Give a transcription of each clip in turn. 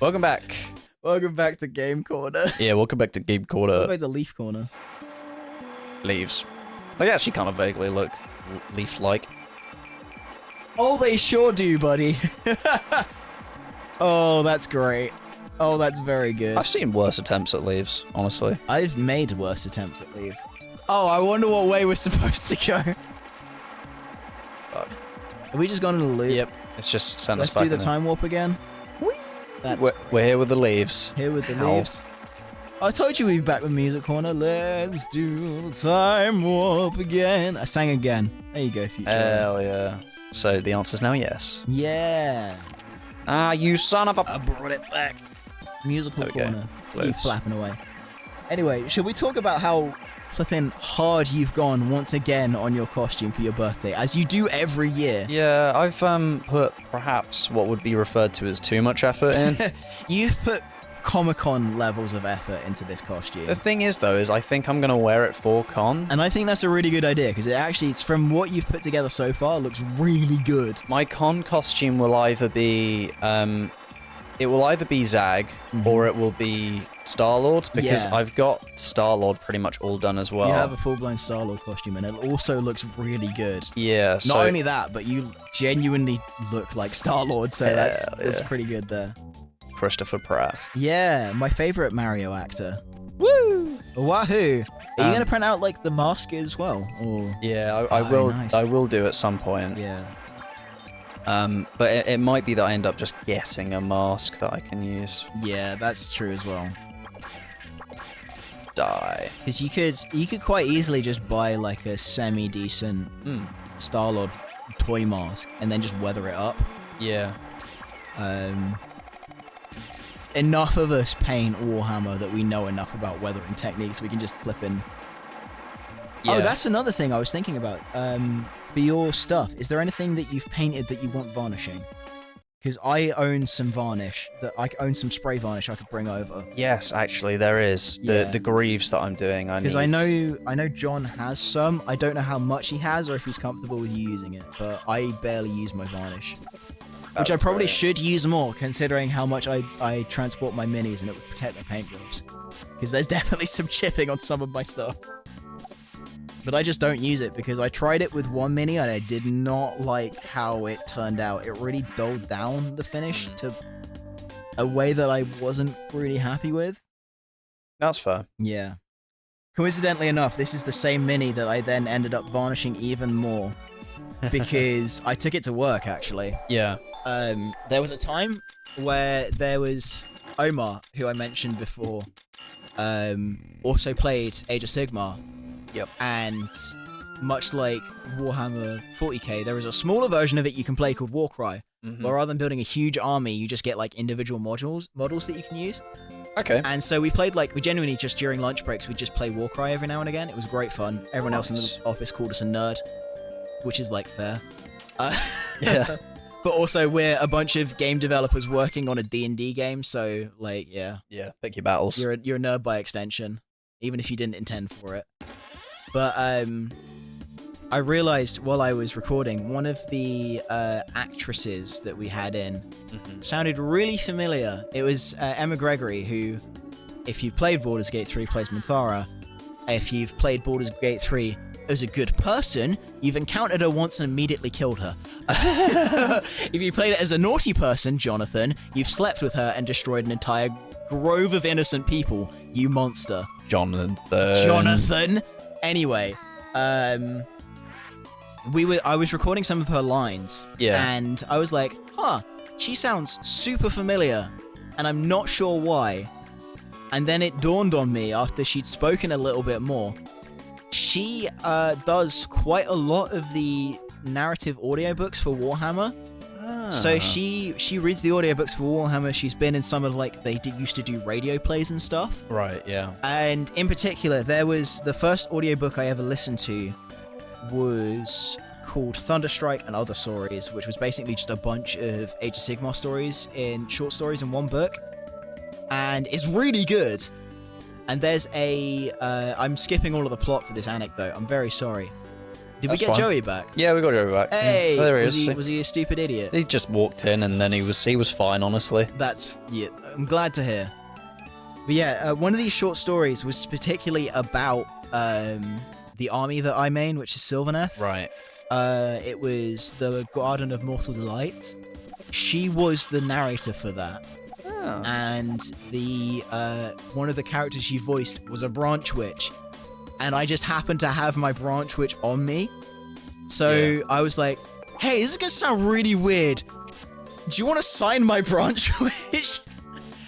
Welcome back. Welcome back to Game Corner. Yeah, welcome back to Game Corner. Welcome back to Leaf Corner. Leaves. They actually kind of vaguely look leaf-like. Oh, they sure do, buddy. Oh, that's great. Oh, that's very good. I've seen worse attempts at leaves, honestly. I've made worse attempts at leaves. Oh, I wonder what way we're supposed to go. Fuck. Have we just gone in a loop? Yep, it's just sent us Let's back do the in time warp again. That's we're here with the leaves. here with the Ow. leaves. I told you we'd be back with Music Corner. Let's do the time warp again. I sang again. There you go, future. Hell yeah. So the answer's now yes. Yeah. Ah, you son of a... I brought it back. Musical There we go. Corner. Keep Close. flapping away. Anyway, should we talk about how flipping hard you've gone once again on your costume for your birthday, as you do every year? Yeah, I've put perhaps what would be referred to as too much effort in. You've put Comic-Con levels of effort into this costume. The thing is, though, is I think I'm going to wear it for con. And I think that's a really good idea, because it's from what you've put together so far, it looks really good. My con costume will either be Zag or it will be Star-Lord, because Yeah. I've got Star-Lord pretty much all done as well. You have a full-blown Star-Lord costume, and it also looks really good. Yeah, so Not only that, but you genuinely look like Star-Lord, so that's yeah. pretty good there. Christopher Pratt. Yeah, my favorite Mario actor. Woo! Wahoo! Are you gonna print out like the mask as well, or? Yeah, I Oh, will. nice. I will do at some point. Yeah. But it might be that I end up just getting a mask that I can use. Yeah, that's true as well. Die. Because you could quite easily just buy like a semi-decent Star-Lord toy mask and then just weather it up. Yeah. Enough of us paint Warhammer that we know enough about weathering techniques. We can just flip in. Yeah. Oh, that's another thing I was thinking about. For your stuff, is there anything that you've painted that you want varnishing? Because I own some varnish I own some spray varnish I could bring over. Yes, actually, there is Yeah. the greaves that I'm doing. Because I know John has some. I don't know how much he has or if he's comfortable with you using it, but I barely use my varnish. Which I probably should use more, considering how much I transport my minis and it would protect my paint jobs. Because there's definitely some chipping on some of my stuff. But I just don't use it because I tried it with one mini and I did not like how it turned out. It really dulled down the finish to a way that I wasn't really happy with. That's fair. Yeah. Coincidentally enough, this is the same mini that I then ended up varnishing even more. Because I took it to work, actually. Yeah. There was a time where there was Omar, who I mentioned before, also played Age of Sigmar. Yep. And much like Warhammer 40k, there is a smaller version of it you can play called Warcry, where rather than building a huge army, you just get like individual models that you can use. Okay. And so we played we genuinely just during lunch breaks, we'd just play Warcry every now and again. It was great fun. Everyone else in the office called us a nerd, which is like fair. Yeah. But also we're a bunch of game developers working on a D&D game, so like yeah, Yeah. Pick your battles. you're a nerd by extension, even if you didn't intend for it. But I realized while I was recording, one of the actresses that we had in sounded really familiar. It was Emma Gregory, who, if you've played Baldur's Gate 3, plays Minthara. If you've played Baldur's Gate 3 as a good person, you've encountered her once and immediately killed her. If you played it as a naughty person, Jonathan, you've slept with her and destroyed an entire grove of innocent people, you monster. Jonathan. Anyway, I was recording some of her lines, Yeah. and I was like, huh, she sounds super familiar, and I'm not sure why. And then it dawned on me after she'd spoken a little bit more. She does quite a lot of the narrative audiobooks for Warhammer. So she reads the audiobooks for Warhammer. She's been in some of they used to do radio plays and stuff. Right, yeah. And in particular, there was the first audiobook I ever listened to was called Thunderstrike and Other Stories, which was basically just a bunch of Age of Sigmar stories short stories in one book. And it's really good. And there's I'm skipping all of the plot for this anecdote. I'm very sorry. Did That's we get fine. Joey back? Yeah, we got Joey back. Hey, Oh, there he was is. was he a stupid idiot? He just walked in and then he was fine, honestly. Yeah, I'm glad to hear. But yeah, one of these short stories was particularly about the army that I main, which is Sylvaneth. Right. It was the Garden of Mortal Delights. She was the narrator for that. Oh. And the one of the characters she voiced was a branch witch, and I just happened to have my branch witch on me, so Yeah. I was like, hey, this is gonna sound really weird, do you want to sign my branch witch?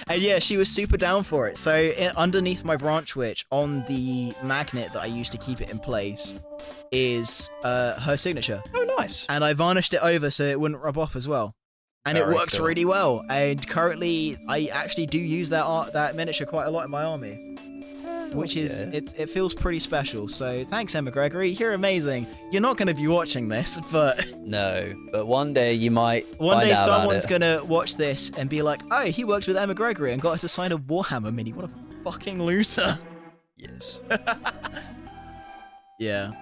And yeah, she was super down for it. So underneath my branch witch, on the magnet that I used to keep it in place, is her signature, Oh, nice. and I varnished it over so it wouldn't rub off as well. And it Very works cool. really well. And currently, I actually do use that miniature quite a lot in my army, which is yeah. it feels pretty special. So thanks, Emma Gregory. You're amazing. You're not going to be watching this, but No, but one day you might one find day out about someone's it. going to watch this and be like, "Oh, he worked with Emma Gregory and got her to sign a Warhammer mini. What a fucking loser." Yes. Yeah.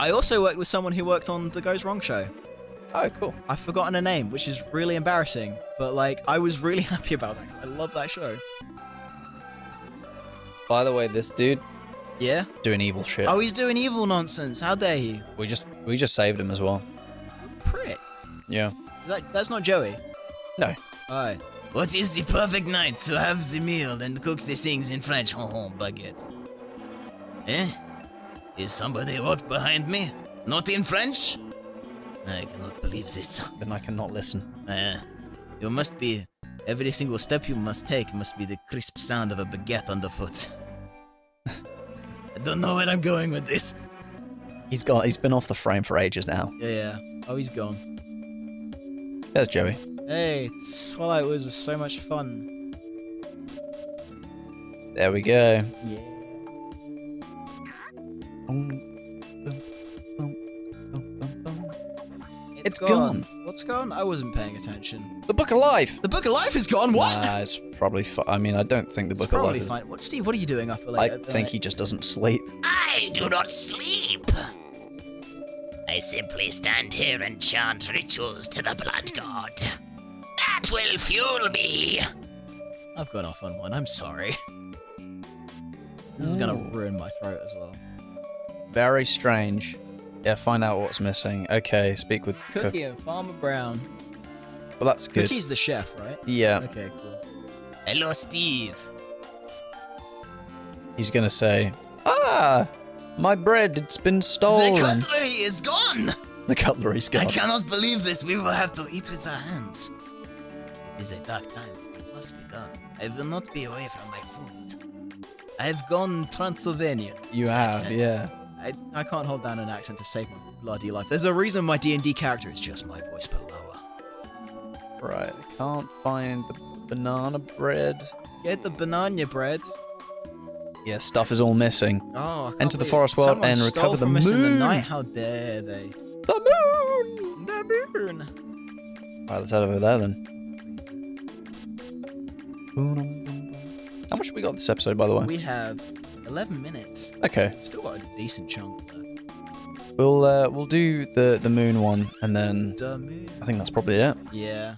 I also worked with someone who worked on the Goes Wrong show. Oh, cool. I've forgotten her name, which is really embarrassing, but like I was really happy about that. I love that show. By the way, this dude Yeah? doing evil shit. Oh, he's doing evil nonsense. How dare he? We just saved him as well. Prick. Yeah. That's not Joey. No. Aye. What is the perfect night to have the meal and cook the things in French? Baguette. Eh? Is somebody walked behind me? Not in French? I cannot believe this. Then I cannot listen. You must be... Every single step you must take must be the crisp sound of a baguette underfoot. I don't know where I'm going with this. He's been off the frame for ages now. Yeah. Oh, he's gone. There's Joey. Hey, Twilight Woods was so much fun. There we go. Yeah. It's gone. What's gone? I wasn't paying attention. The Book of Life. The Book of Life is gone. What? Nah, it's probably. I mean, I don't think the It's Book of probably Life. fine. What, Steve? What are you doing up late? I at think night? he just doesn't sleep. I do not sleep. I simply stand here and chant rituals to the blood god. That will fuel me. I've gone off on one. I'm sorry. This is gonna Ooh. ruin my throat as well. Very strange. Yeah, find out what's missing. Okay, speak with Cook. Cookie and Farmer Brown. Well, that's good. Cookie's the chef, right? Yeah, Okay, cool. Hello, Steve. he's gonna say, "Ah, my bread, it's been stolen." The cutlery is gone. The cutlery's I gone. cannot believe this. We will have to eat with our hands. It is a dark time. It must be done. I will not be away from my food. I've gone Transylvanian. You Saxon. have, yeah. I can't hold down an accent to save my bloody life. There's a reason my D&D character is just my voice but lower. Right, I can't find the banana bread. Get the banana bread. Yeah, stuff is all missing. Oh, I can't Enter the believe forest world someone and stole recover the from us in the moon. night. How dare they? The moon! The moon. Alright, let's head over there then. How much have we got this episode, by the way? We have 11 minutes. Okay, We've still got a decent chunk though. we'll do the moon one, and then The moon. I think that's probably it. Yeah.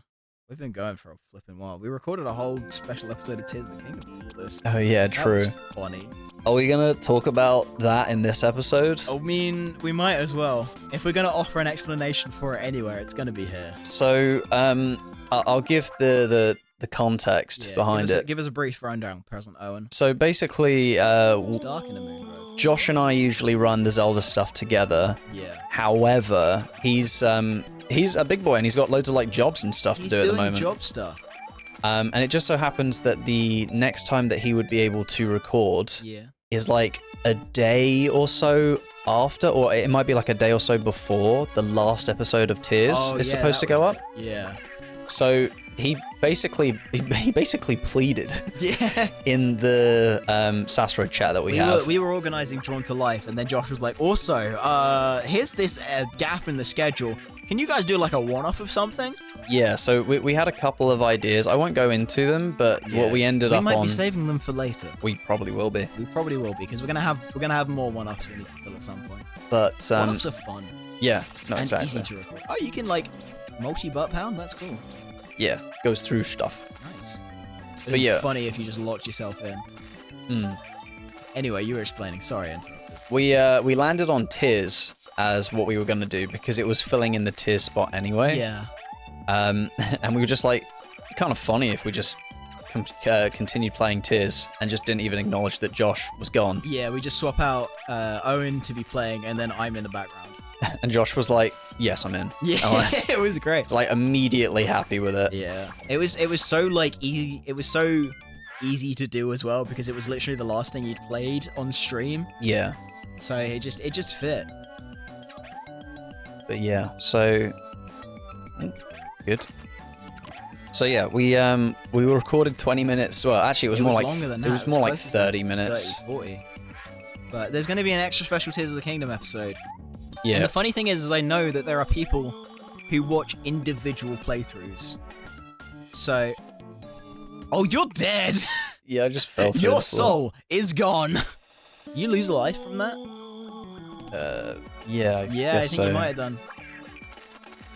We've been going for a flipping while. We recorded a whole special episode of Tears of the Kingdom before this. Oh yeah, That true. was funny. Are we gonna talk about that in this episode? I mean, we might as well. If we're going to offer an explanation for it anywhere, it's going to be here. So, I'll give the context Yeah, behind it. Give us a brief rundown, President Owen. So basically, It's dark in the Moon Grove. Josh and I usually run the Zelda stuff together. Yeah. However, he's a big boy and he's got loads of like jobs and stuff He's to do at the doing moment. job stuff. And it just so happens that the next time that he would be able to record Yeah. is like a day or so after, or it might be like a day or so before the last episode of Tears Oh, is yeah, supposed to that go was up. like- yeah. So he basically pleaded Yeah. in the Sasro chat that we have. We were organizing Drawn to Life, and then Josh was like, also, here's this gap in the schedule. Can you guys do like a one-off of something? Yeah, so we had a couple of ideas. I won't go into them, but what we ended we up might on, be saving them for later. we probably will be. We probably will be because we're gonna have more one-ups we need to fill at some point. But One-ups are fun yeah, no, and exactly. easy to record. Oh, you can like multi-butt pound. That's cool. Yeah, goes through stuff. Nice. But It's yeah. funny if you just locked yourself in. Hmm. Anyway, you were explaining. Sorry, I interrupted. We landed on tiers as what we were gonna do because it was filling in the tier spot anyway. Yeah. And we were just like, kind of funny if we just continued playing tiers and just didn't even acknowledge that Josh was gone. Yeah, we just swap out Owen to be playing, and then I'm in the background. And Josh was like, "Yes, I'm in." Yeah, it was great. It's like immediately happy with it. Yeah, it was so like easy. It was so easy to do as well because it was literally the last thing he'd played on stream. Yeah. So it just fit. But yeah, so good. So yeah, we were recorded 20 minutes. Well, actually, it was more like longer than that. it was more like closer to 30 minutes. 30, 40. But there's going to be an extra special Tears of the Kingdom episode. And Yeah. the funny thing is I know that there are people who watch individual playthroughs. So, oh, you're dead. Yeah, I just fell through Your the floor. soul is gone. You lose a life from that? Yeah, I Yeah, I guess think so. you might have done.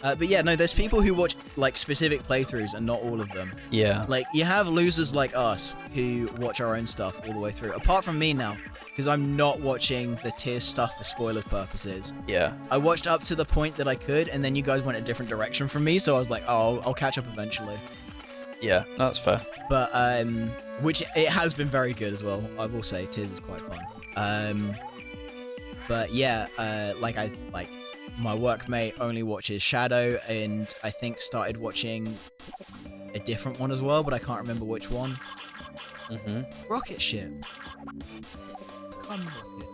But yeah, no, there's people who watch like specific playthroughs and not all of them. Yeah. Like, you have losers like us who watch our own stuff all the way through. Apart from me now, because I'm not watching the tier stuff for spoilers purposes. Yeah. I watched up to the point that I could, and then you guys went a different direction from me, so I was like, oh, I'll catch up eventually. Yeah, no, that's fair. But, which it has been very good as well. I will say, Tears is quite fun. But yeah, my workmate only watches Shadow, and I think started watching a different one as well, but I can't remember which one. Mm-hmm. Rocket Ship. Come Rocket.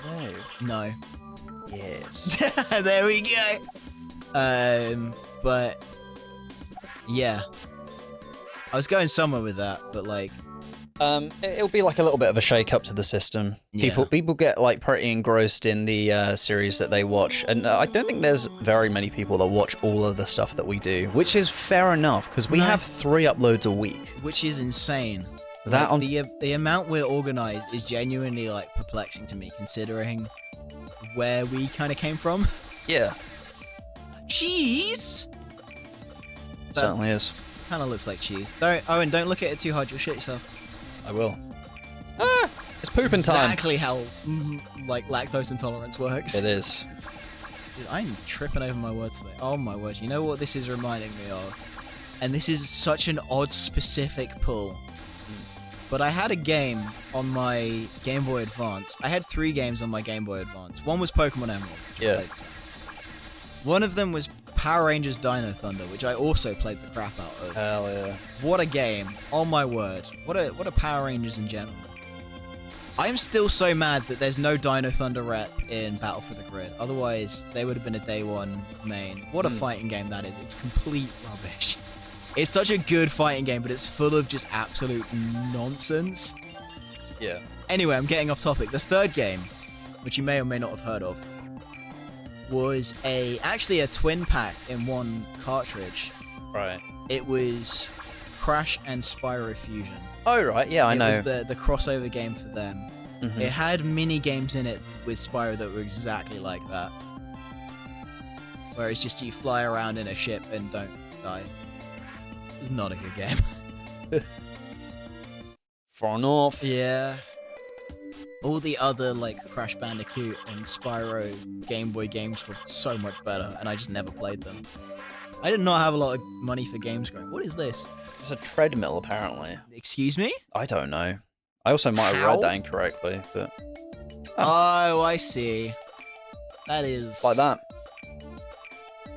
No. No. Yes. There we go. But yeah, I was going somewhere with that, but like, It'll be like a little bit of a shake up to the system. Yeah. People get like pretty engrossed in the series that they watch, and I don't think there's very many people that watch all of the stuff that we do, which is fair enough because we No. have 3 uploads a week. which is insane. That Like, on the amount we're organized is genuinely like perplexing to me, considering where we kind of came from. yeah, Cheese certainly is. kind of looks like cheese. Don't look at it too hard. You'll shit yourself. I will. It's pooping time. Exactly how like lactose intolerance works. It is. Dude, I'm tripping over my words today. Oh my word! You know what this is reminding me of? And this is such an odd specific pull. But I had a game on my Game Boy Advance. I had 3 games on my Game Boy Advance. One was Pokemon Emerald. which I Yeah. played. One of them was Power Rangers Dino Thunder, which I also played the crap out of. Hell yeah. What a game! Oh my word! What a Power Rangers in general. I'm still so mad that there's no Dino Thunder rep in Battle for the Grid. Otherwise, they would have been a day one main. What a fighting game that is! It's complete rubbish. It's such a good fighting game, but it's full of just absolute nonsense. Yeah. Anyway, I'm getting off topic. The third game, which you may or may not have heard of, was actually a twin pack in one cartridge. Right. It was Crash and Spyro Fusion. Oh right. Yeah, I know. It was the crossover game for them. Mhm. It had mini games in it with Spyro that were exactly like that. Where it's just you fly around in a ship and don't die. It was not a good game. Far north. Yeah. All the other like Crash Bandicoot and Spyro Game Boy games were so much better, and I just never played them. I did not have a lot of money for games growing. What is this? It's a treadmill, apparently. Excuse me? I don't know. I also might have How? read that incorrectly, but Oh, I see. That is like that.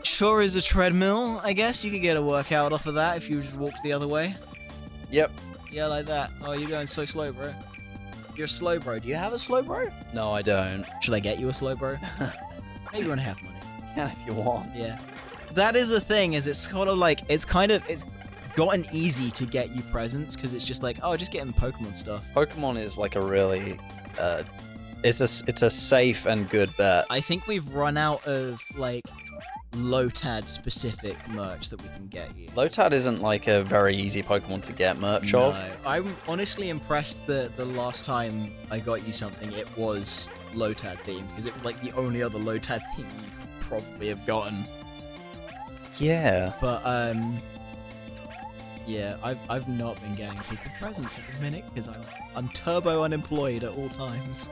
Sure is a treadmill, I guess. You could get a workout off of that if you just walked the other way. Yep. Yeah, like that. Oh, you're going so slow, bro. You're slow, bro. Do you have a slow, bro? No, I don't. Should I get you a slow, bro? Maybe you want to have money. Can if you want. Yeah. That is the thing, is it's kind of like, it's gotten easy to get you presents, because it's just like, oh, just get him Pokemon stuff. Pokemon is like a really, it's a safe and good bet. I think we've run out of, like, Lotad specific merch that we can get you. Lotad isn't like a very easy Pokemon to get merch No, of. I'm honestly impressed that the last time I got you something, it was Lotad themed, because it was like the only other Lotad theme you could probably have gotten. Yeah. But yeah, I've not been getting people presents at the minute because I'm turbo unemployed at all times.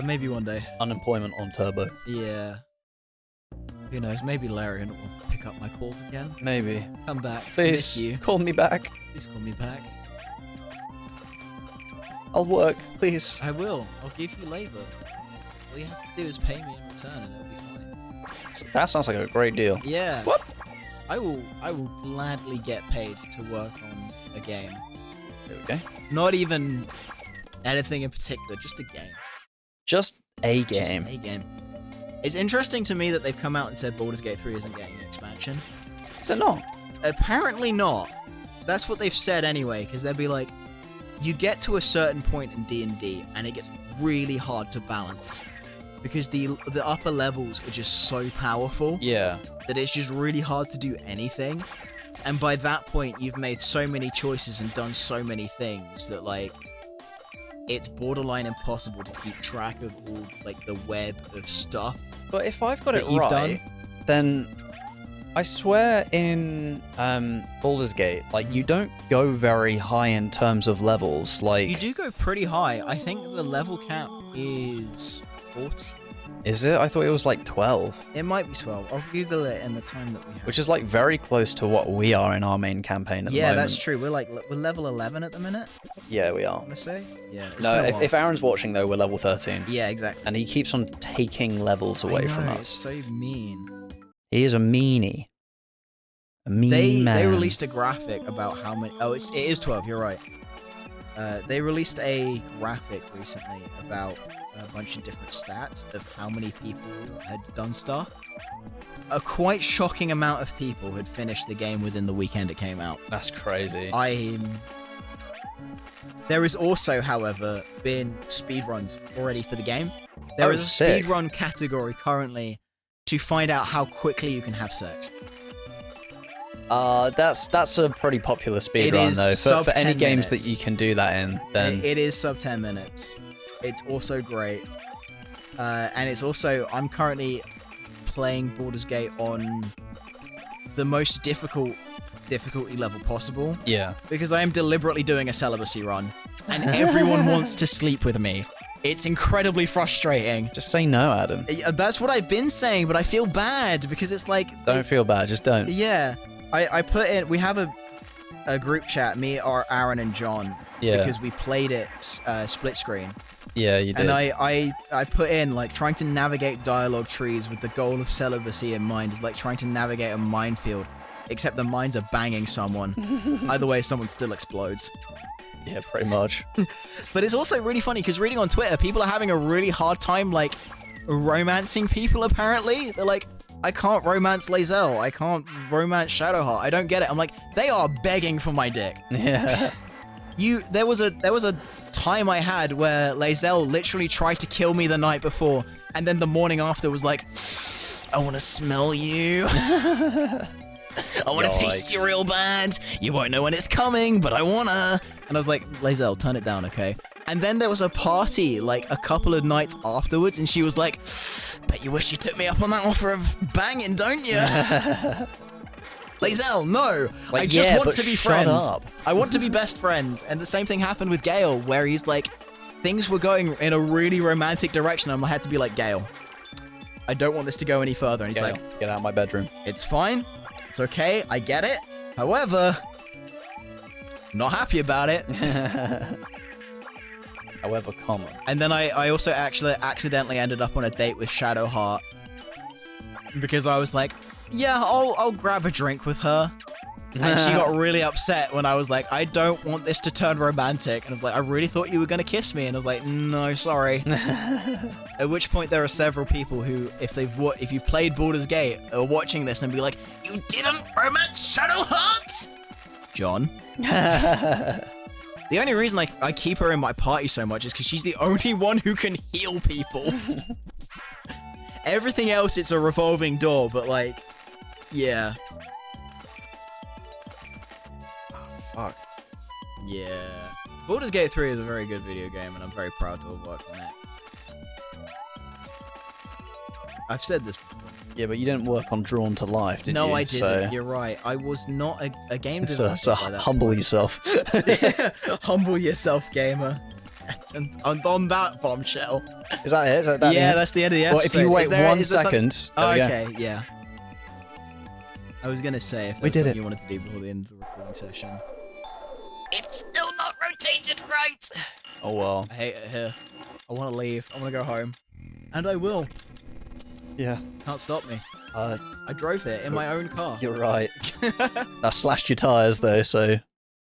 Maybe one day. Unemployment on turbo. Yeah. Who knows? Maybe Larian will pick up my calls again. Maybe. Come back. Please Miss you. call me back. Please call me back. I'll work, please. I will. I'll give you labor. All you have to do is pay me in return, and it'll be fine. That sounds like a great deal. Yeah. What? I will gladly get paid to work on a game. There we go. Not even anything in particular, just a game. Just a Just game. a game. It's interesting to me that they've come out and said Baldur's Gate 3 isn't getting an expansion. Is it not? Apparently not. That's what they've said anyway, because they'll be like, you get to a certain point in D&D, and it gets really hard to balance. Because the upper levels are just so powerful Yeah. that it's just really hard to do anything. And by that point, you've made so many choices and done so many things that, like, it's borderline impossible to keep track of all, like, the web of stuff. But if I've got it that you've right, then I swear in Baldur's Gate, like, you don't go very high in terms of levels. Like, You do go pretty high. I think the level cap is 40. is it? I thought it was like 12, It might be 12. I'll Google it in the time that we have. which is like very close to what we are in our main campaign at the Yeah, moment. that's true. We're level 11 at the minute, Yeah, we I are. want to say. Yeah. It's No, been a while. if Aaron's watching though, we're level 13, Yeah, exactly. and he keeps on taking levels away I from know, us. It's so mean. He is a meanie. A mean They man. released a graphic about how many. Oh, it is 12. You're right. They released a graphic recently about a bunch of different stats of how many people had done stuff. A quite shocking amount of people had finished the game within the weekend it came out. That's crazy. There is also, however, been speedruns already for the game. There Oh, is a sick. speedrun category currently to find out how quickly you can have sex. That's a pretty popular It speedrun is though. sub For any 10 games minutes. that you can do that in, then It is sub 10 minutes. It's also great. And it's also, I'm currently playing Baldur's Gate on the most difficulty level possible, yeah. because I am deliberately doing a celibacy run, and everyone wants to sleep with me. It's incredibly frustrating. Just say no, Adam. That's what I've been saying, but I feel bad because it's like, Don't feel bad. Just don't. yeah, I put in, we have a group chat, me, Aaron, and John, Yeah. because we played it split screen. Yeah, you did. And I put in, like, trying to navigate dialogue trees with the goal of celibacy in mind is like trying to navigate a minefield, except the mines are banging someone. Either way, someone still explodes. Yeah, pretty much. But it's also really funny because reading on Twitter, people are having a really hard time, like, romancing people, apparently. They're like, I can't romance Lae'zel. I can't romance Shadowheart. I don't get it. I'm like, they are begging for my dick. Yeah. There was a time I had where Lae'zel literally tried to kill me the night before, and then the morning after was like, I want to smell you. I want to taste you real bad. You won't know when it's coming, but I wanna. And I was like, Lae'zel, turn it down, okay? And then there was a party, like, a couple of nights afterwards, and she was like, bet you wish you took me up on that offer of banging, don't you? Lae'zel, no. Like, I just yeah, want but to be shut friends. up. I want to be best friends. And the same thing happened with Gale, where he's like, things were going in a really romantic direction, and I had to be like, Gale, I don't want this to go any further. And he's Get like, out. Get out of my bedroom. it's fine. It's okay. I get it. However, not happy about it. However common. And then I also actually accidentally ended up on a date with Shadowheart because I was like, yeah, I'll grab a drink with her. And she got really upset when I was like, I don't want this to turn romantic. And I was like, I really thought you were going to kiss me. And I was like, no, sorry. At which point there are several people who, if you played Baldur's Gate, are watching this and be like, you didn't romance Shadowheart? John? The only reason I keep her in my party so much is because she's the only one who can heal people. Everything else, it's a revolving door, but like, yeah. Fuck. Yeah. Baldur's Gate 3 is a very good video game, and I'm very proud to have worked on it. I've said this before. Yeah, but you didn't work on Drawn to Life, did you? No, I didn't. So You're right. I was not a game so developer by that humble point. yourself. Humble yourself, gamer. And on that bombshell. Is that it? Is that the Yeah, end? that's the end of the Well, episode. if you wait Is there- 1 is there some- second, Oh, there we go. okay, yeah. I was gonna say if there We was did something it. you wanted to do before the end of the recording session. It's still not rotated right. Oh well. I hate it here. I want to leave. I want to go home. And I will. Yeah. Can't stop me. Uh, I drove here in my own car. you're right. I slashed your tires though, so.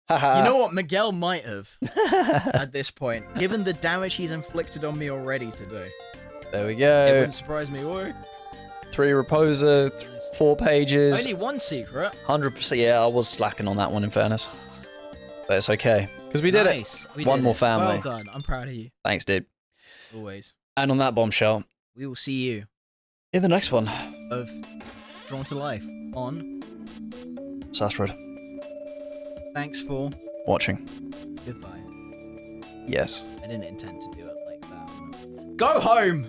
Haha. You know what? Miguel might have at this point, given the damage he's inflicted on me already today. There we It go. wouldn't surprise me. Oi. 3 Reposer, 4 pages. Only one secret. 100%. Yeah, I was slacking on that one in fairness. But it's okay. Because we did it. Nice. We One did more it. family. Well done. I'm proud of you. Thanks, dude. Always. And on that bombshell, We will see you in the next one, of Drawn to Life on Sastrid, Thanks for watching. Goodbye. Yes. I didn't intend to do it like that. Go home!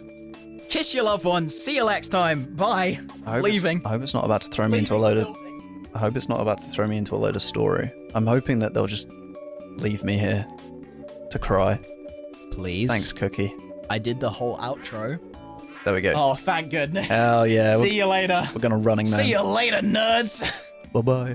Kiss your loved ones. See you next time. Bye. I hope Leaving. I hope it's not about to throw me into a load of. I hope it's not about to throw me into a load of story. I'm hoping that they'll just leave me here to cry. Please. Thanks, Cookie. I did the whole outro. There we go. Oh, thank goodness. Hell yeah. See you later. We're gonna Running Man. See you later, nerds. Bye bye.